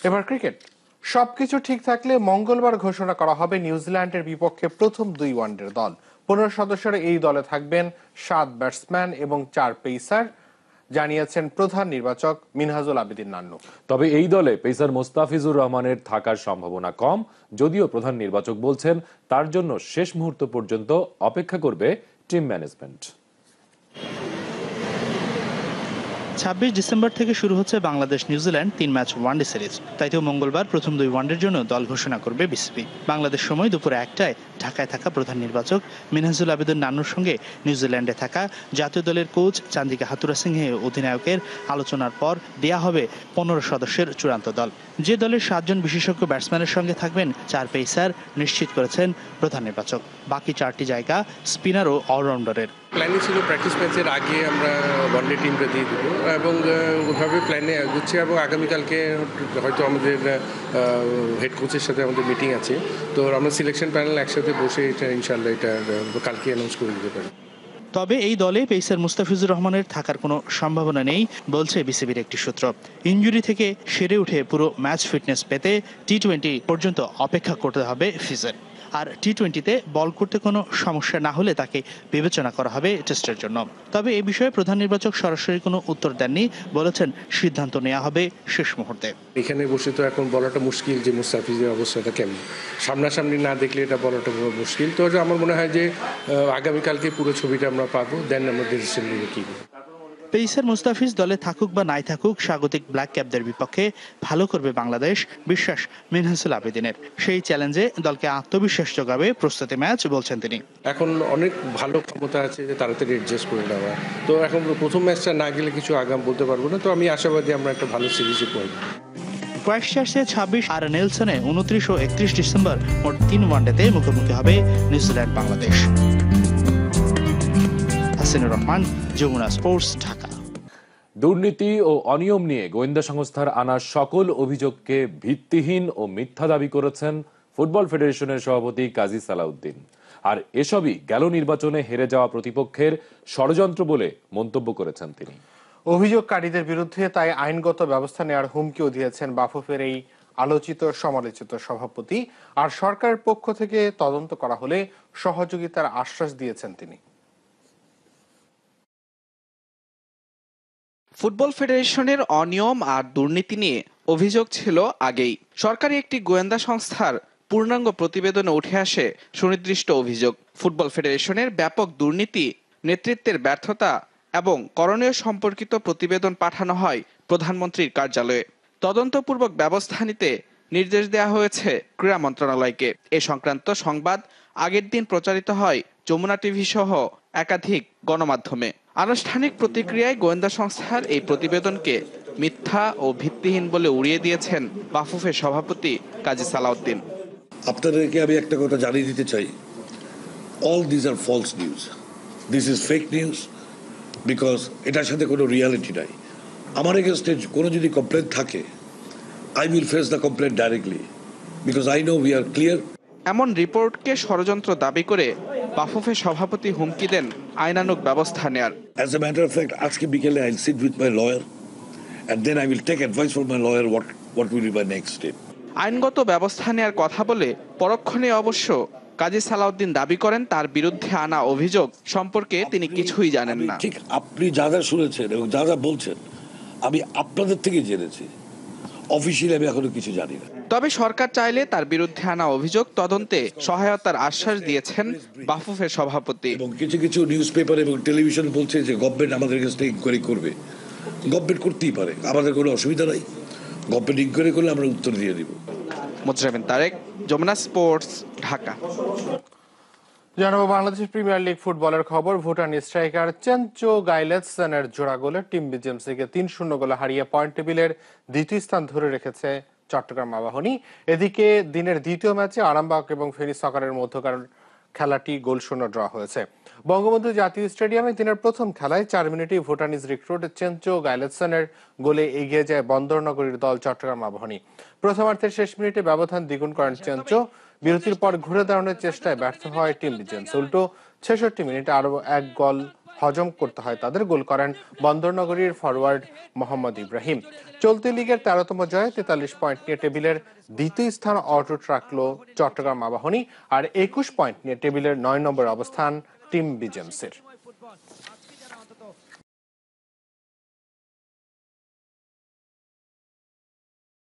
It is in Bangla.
এবার ক্রিকেট। সবকিছু ঠিক থাকলে মঙ্গলবার ঘোষণা করা হবে নিউজিল্যান্ডের বিপক্ষে প্রথম 2 ওয়ানডের দল। 15 সদস্যের এই দলে থাকবেন 7 ব্যাটসম্যান এবং 4 পেসার, জানিয়েছেন প্রধান নির্বাচক মিনহাজুল আবেদিন নান্নু। তবে এই দলে পেসার মোস্তাফিজুর রহমানের থাকার সম্ভাবনা কম, যদিও প্রধান নির্বাচক বলছেন তার জন্য শেষ মুহূর্ত পর্যন্ত অপেক্ষা করবে টিম ম্যানেজমেন্ট। 26 ডিসেম্বর থেকে শুরু হচ্ছে বাংলাদেশ নিউজিল্যান্ড 3 ম্যাচ ওয়ানডে সিরিজ। তাইতেও মঙ্গলবার প্রথম 2 ওয়ানডের জন্য দল ঘোষণা করবে বিসিবি। বাংলাদেশ সময় দুপুরে 1টায় ঢাকায় থাকা প্রধান নির্বাচক মিনহাজুল আবেদিন নান্নুর সঙ্গে নিউজিল্যান্ডে থাকা জাতীয় দলের কোচ চান্দিকা হাতুরা সিংহে অধিনায়কের আলোচনার পর দেয়া হবে 15 সদস্যের চূড়ান্ত দল। যে দলের 7 জন বিশেষজ্ঞ ব্যাটসম্যানের সঙ্গে থাকবেন 4 পেসার নিশ্চিত করেছেন প্রধান নির্বাচক। বাকি 4টি জায়গা স্পিনার ও অলরাউন্ডারের। প্ল্যানিং ছিল প্র্যাকটিস ম্যাচের আগে আমরা ওয়ানডে টিমটা দিয়ে দেবো এবং ওইভাবে প্ল্যানে এগোচ্ছে এবং আগামীকালকে হয়তো আমাদের হেড কোচের সাথে আমাদের মিটিং আছে, তো আমরা সিলেকশন প্যানেল একসাথে বসে এটা ইনশাল্লাহ এটা কালকে অ্যানাউন্স করে দিতে পারি। তবে এই দলে পেসার মুস্তাফিজুর রহমানের থাকার কোনো সম্ভাবনা নেই বলছে বিসিবির একটি সূত্র। ইনজুরি থেকে সেরে উঠে পুরো ম্যাচ ফিটনেস পেতে টি-20 পর্যন্ত অপেক্ষা করতে হবে ফিজের। আর টি-20তে বল করতে কোনো সমস্যা না হলে তাকে বিবেচনা করা হবে টেস্টের জন্য। তবে এই বিষয়ে প্রধান নির্বাচক সরাসরি কোনো উত্তর দেননি, বলেছেন সিদ্ধান্ত নেওয়া হবে শেষ মুহূর্তে। এখানে বসে তো এখন বলাটা মুশকিল যে মুস্তাফিজের অবস্থাটা কেমন, সামনাসামনি না দেখলে এটা বলাটা মুশকিল। তো আমার মনে হয় যে আগামীকালকে পুরো ছবিটা আমরা পাবো, দেন আমরা ডিসিশন নিব কি। পেসার মুস্তাফিজ দলে থাকুক বা নাই থাকুক স্বাগতিক ব্ল্যাক ক্যাপদের বিপক্ষে ভালো করবে বাংলাদেশ, বিশ্বাস মিনহাজুল আবেদিনের। সেই চ্যালেঞ্জে দলকে আত্মবিশ্বাস যোগাবে প্রস্তুতি ম্যাচ, বলছেন তিনি। এখন অনেক ভালো ক্ষমতা আছে যে তাড়াতাড়ি অ্যাডজাস্ট করে নেওয়া। তো এখন প্রথম ম্যাচটা না গেলে কিছু আগাম বলতে পারবো না, তো আমি আশাবাদী আমরা একটা ভালো সিরিজে পড়ব। ক্রাইস্টচার্চে 26 আর নেলসনে 29 ও 31 ডিসেম্বর মোট 3 ওয়ানডেতে মুখোমুখি হবে নিউজিল্যান্ড বাংলাদেশ। হাসিনুর রহমান, যমুনা স্পোর্টস, ঢাকা। দুর্নীতি ও অনিয়ম নিয়ে গোয়েন্দা সংস্থার আনা সকল অভিযোগকে ভিত্তিহীন ও মিথ্যা দাবি করেছেন ফুটবল ফেডারেশনের সভাপতি কাজী সালাউদ্দিন। আর এসবই গেল নির্বাচনে হেরে যাওয়া প্রতিপক্ষের ষড়যন্ত্র বলে মন্তব্য করেছেন তিনি। অভিযোগকারীদের বিরুদ্ধে তাই আইনগত ব্যবস্থা নেওয়ার হুমকিও দিয়েছেন বাফুফের এই আলোচিত সমালোচিত সভাপতি। আর সরকারের পক্ষ থেকে তদন্ত করা হলে সহযোগিতার আশ্বাস দিয়েছেন তিনি। ফুটবল ফেডারেশনের অনিয়ম আর দুর্নীতি নিয়ে অভিযোগ ছিল আগেই। সরকারি একটি গোয়েন্দা সংস্থার পূর্ণাঙ্গ প্রতিবেদনে উঠে আসে সুনির্দিষ্ট অভিযোগ। ফুটবল ফেডারেশনের ব্যাপক দুর্নীতি, নেতৃত্বের ব্যর্থতা এবং করণীয় সম্পর্কিত প্রতিবেদন পাঠানো হয় প্রধানমন্ত্রীর কার্যালয়ে। তদন্তপূর্বক ব্যবস্থা নিতে নির্দেশ দেওয়া হয়েছে ক্রীড়া মন্ত্রণালয়কে। এ সংক্রান্ত সংবাদ আগের দিন প্রচারিত হয় যমুনা টিভি সহ একাধিক গণমাধ্যমে। আনুষ্ঠানিক প্রতিক্রিয়ায় গোয়েন্দা সংস্থার এই প্রতিবেদনকে মিথ্যা ও ভিত্তিহীন বলে উড়িয়ে দিয়েছেন বাফুফের সভাপতি কাজী সালাউদ্দিন। আপনাদেরকে আমি একটা কথা জানিয়ে দিতে চাই, all this are false news, this is fake news, because এটার সাথে কোনো রিয়ালিটি নাই। আমার এগেনস্টে কোনো যদি কমপ্লেন থাকে, I will face the complain directly, because I know we are clear. এমন রিপোর্টকে ষড়যন্ত্র দাবি করে বাফুফের সভাপতি হুমকি দেন আইনানুগ ব্যবস্থা নেয়ার। As a matter of fact, আজকে বিকেলে I'll sit with my lawyer and then I will take advice from my lawyer what will be my next step. আইনগত ব্যবস্থা নেয়ার কথা বলে পরক্ষণে অবশ্য কাজী সালাউদ্দিন দাবি করেন তার বিরুদ্ধে আনা অভিযোগ সম্পর্কে তিনি কিছুই জানেন না। ঠিক আপনি যা যা শুনেছেন এবং যা যা বলছেন আমি আপনাদের থেকে জেনেছি, অফিসিয়ালি আমি এখনো কিছু জানি না। তবে সরকার চাইলে তার বিরুদ্ধে আনা অভিযোগ তদন্তে সহায়তার আশ্বাস দিয়েছেন বাফুফের সভাপতি। এবং কিছু কিছু নিউজ পেপার এবং টেলিভিশন বলছে যে গভর্নমেন্ট আমাদের কাছে ইনকোয়ারি করবে। গভর্নমেন্ট করতেই পারে, আমাদের কোনো অসুবিধা নাই। গভর্নমেন্ট ইনকোয়ারি করলে আমরা উত্তর দিয়ে দিব। মুজরাবিন তারেক, যমুনা স্পোর্টস, ঢাকা। জানাবো বাংলাদেশ প্রিমিয়ার লিগ ফুটবলের খবর। ভুটান স্ট্রাইকার চেনচো গাইলেটসনের জোড়া গোলে টিম বিজেএমসিকে 3-0 গোলে হারিয়ে পয়েন্ট টেবিলের দ্বিতীয় স্থান ধরে রেখেছে চট্টগ্রাম আবাহনী। এদিকে দিনের দ্বিতীয় ম্যাচে আরামবাগ এবং ফেনী সকারের মধ্যকার খেলাটি গোলশূন্য ড্র হয়েছে। বঙ্গবন্ধু জাতীয় স্টেডিয়ামে দিনের প্রথম খেলায় 4 মিনিটেই ভুটানিজ রিক্রুট চেনচো গাইলেটসনের গোলে এগিয়ে যায় বন্দরনগরীর দল চট্টগ্রাম আবাহনী। প্রথমার্ধের শেষ মিনিটে ব্যবধান দ্বিগুণ করেন চেনচো। বিরতির পর ঘুরে দাঁড়ানোর চেষ্টায় ব্যর্থ হয় টিম বিজেএমসি। উল্টো 66 মিনিটে আরো এক গোল হজম করতে হয় তাদের। গোল করেন বন্দরনগরীর ফরওয়ার্ড মোহাম্মদ ইব্রাহিম। চলতি লিগের 13তম জয়ে 43 পয়েন্ট নিয়ে টেবিলের দ্বিতীয় স্থান অটুট রাখল চট্টগ্রাম আবাহনী, আর 21 পয়েন্ট নিয়ে টেবিলের 9 নম্বর অবস্থান টিম বিজেমসের।